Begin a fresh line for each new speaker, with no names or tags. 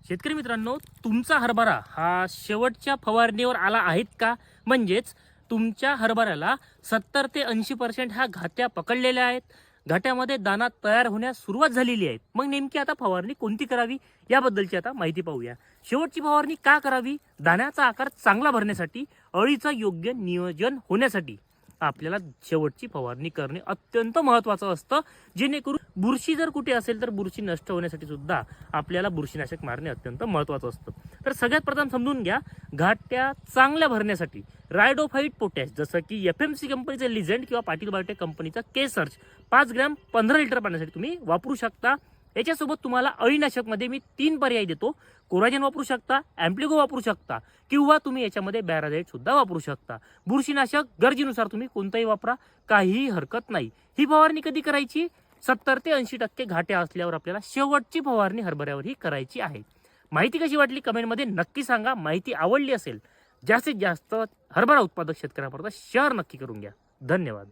शेतकरी मित्रांनो, तुमचा हरभरा हा शेवटच्या फवारणीवर आला आहेत का? म्हणजेच तुमच्या हरभऱ्याला 70 ते 80% ह्या घाट्या पकडलेल्या आहेत. घाट्यामध्ये दाना तयार होण्यास सुरुवात झालेली आहे. मग नेमकी आता फवारणी कोणती करावी याबद्दलची आता माहिती पाहूया. शेवटची फवारणी का करावी? दाण्याचा आकार चांगला भरण्यासाठी, अळीचं योग्य नियोजन होण्यासाठी आपल्याला शेवटची फवारणी करणे अत्यंत महत्त्वाचं असतं. जेणेकरून बुरशी जर कुठे असेल तर बुरशी नष्ट होण्यासाठी सुद्धा आपल्याला बुरशीनाशक मारणे अत्यंत महत्त्वाचं असतं. तर सगळ्यात प्रथम समजून घ्या, घाट्या चांगल्या भरण्यासाठी रायडोफाईट पोटॅश जसं की FMC कंपनीचं लिजेंड किंवा पाटील बायोटेक कंपनीचा K-सर्च 5 ग्रॅम 15 लिटर पाण्यासाठी तुम्ही वापरू शकता. याच्यासोबत तुम्हाला अळीनाशकमध्ये मी 3 पर्याय देतो. कोराजेन वापरू शकता, ॲम्प्लिगो वापरू शकता किंवा तुम्ही याच्यामध्ये बॅराझाईट सुद्धा वापरू शकता. बुरशीनाशक गरजेनुसार तुम्ही कोणताही वापरा, काहीही हरकत नाही. ही फवारणी कधी करायची? 70 ते 80% घाट्या असल्यावर आपल्याला शेवटची फवारणी हरभऱ्यावर ही करायची आहे. माहिती कशी वाटली कमेंटमध्ये नक्की सांगा. माहिती आवडली असेल जास्तीत जास्त हरभरा उत्पादक शेतकऱ्यांपर्यंत शेअर नक्की करून घ्या. धन्यवाद.